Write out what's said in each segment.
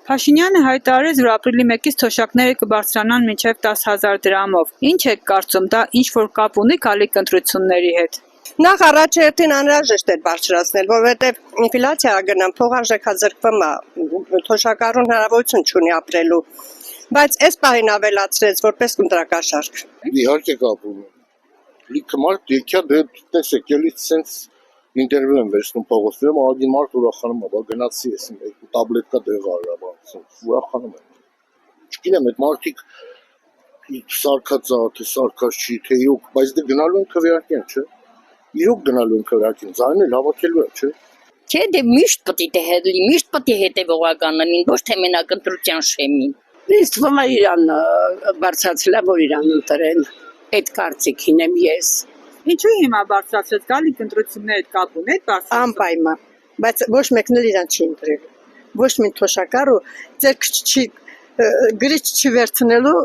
Փաշինյանը հայտարարեց, որ ապրիլի 1-ից թոշակները կբարձրանան մինչև 10,000 դրամով։ Ինչ եք կարծում, դա ինչ-որ կապ ունի գալիք ընտրությունների հետ։ Նախ առաջերտին անհրաժեշտ էր բարձրացնել, որովհետև ինֆլյացիա գնան, փոխարժեքաձգվում է, թոշակառուն հնարավորություն չունի ապրելու, բայց այս պահին ավելացրեց որպես կոնտրակաշարք։ Իհարկե կապ ունի։ Լիքը մարդ եկյա դե տեսեք, էլի սենց ինտերվյու եմ վերցնում փողոցներում, ագին մարդ ուրախանում է, բա գնացի ես երկու տաբլետկա դեղա ուրախանում եմ։ Չգիտեմ, այդ մարդիկ սարկած է, թե սարկած չի, թե իրոք, բայց դե գնալու են քվեարկեն, չէ։ Իրոք գնալու են քվեարկեն, ձայնն էլ հավաքելու են, չէ։ Չէ, դե միշտ պետք է հետևողական լինին, ոչ թե մենակ ընտրության շեմին։ Ինձ թվում է իրան բարձրացել է, որ իրան ընտրեն, այդ կարծիքին եմ ես։ Ինչու հիմա բարձրացրեց գալիք ընտրությունների հետ կապ ունի այդ բարձրացումը։ Անպայման, բայց ոչ մեկն էլ իրան չի ընտրել։ Ոչ մի թոշակառու ձեր չի գրիչ չի վերցնելու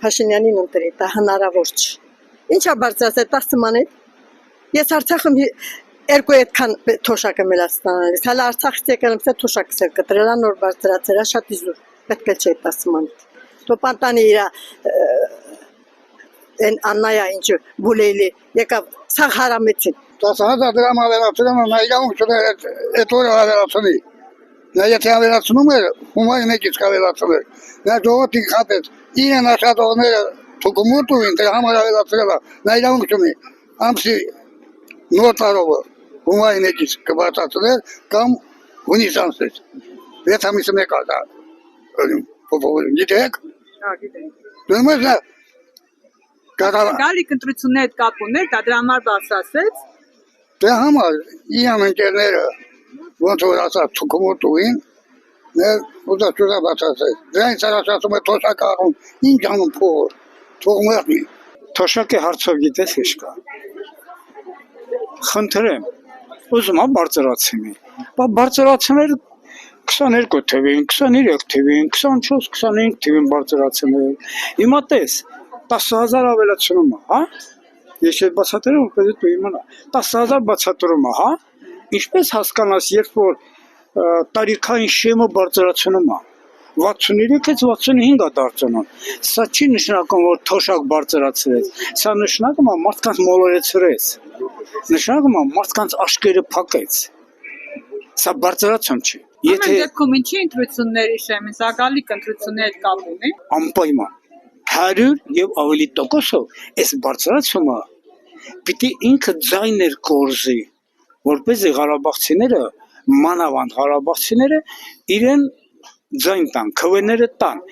Փաշինյանին ընտրի, դա հնարավոր չի։ Ինչա բարձրացել 10 մանետ։ Ես Արցախում երկու այդքան թոշակը մելաստանալիս, հələ Արցախից եկել եմ, թոշակս էլ կտրելա նոր բարձրացել, շատ իզուր, պետք է չէ 10 մանետ։ Տոպանտանի իրա են Աննայա ինչ բուլեյլի եկավ սաղ հարամեցին 10,000 դրամ ավելացնում եմ, նա իրավունք չուներ այդ օրը ավելացնի։ Նա եթե ավելացնում էր, հումարի մեկից կավելացներ։ Նա ժողովրդին խաբեց, իրեն աշխատողները թուկումուտ ուին, դրա համար ավելացրել է, նա իրավունք չունի։ Ամսի նոր տարովը հումարի մեկից կբարձրացներ կամ հունիս ամսից։ 6 ամիսը մեկ է դա։ Գիտեք։ Հա, գիտենք։ Դու Գալիք ընտրությունների հետ կապ ունի, դա դրա համար բարձրացրեց։ Դրա համար իրան ընկերները ոնց որ ասած թուկումուտ ուին, ուզա բացացրեց։ Դրանից առաջացում է թոշակառուն, ինչ անում փող, թող մեղմի։ Թոշակի հարցով գիտես ինչ կա։ Խնդրեմ, ուզում եմ բարձրացնի։ Բա բարձրացնել 22 թվին, 23 թվին, 24, 25 թվին բարձրացնել։ Հիմա տես 10,000 ավելացնում է, հա? Ես այդ բացատրեմ, որպեսզի դու իմանա։ 10,000 բացատրում է, հա? Ինչպես հասկանաս, երբ որ տարիքային շեմը բարձրացնում է, 63-ից 65 է դարձնում։ Սա չի նշանակում, որ թոշակ բարձրացրեց։ Սա նշանակում է մարդկանց մոլորեցրեց։ Նշանակում է մարդկանց աշկերը փակեց։ Սա բարձրացում չի։ Ամեն դեպքում ինչի ընտրությունների շեմին, սա գալիք ընտրությունների հետ կապ ունի։ Անպայման 100 եւ ավելի տոկոսով այս բարձրացումը պիտի ինքը ձայներ կորզի, որպեսզի ղարաբաղցիները, մանավանդ ղարաբաղցիները իրեն ձայն տան, քվեները տան։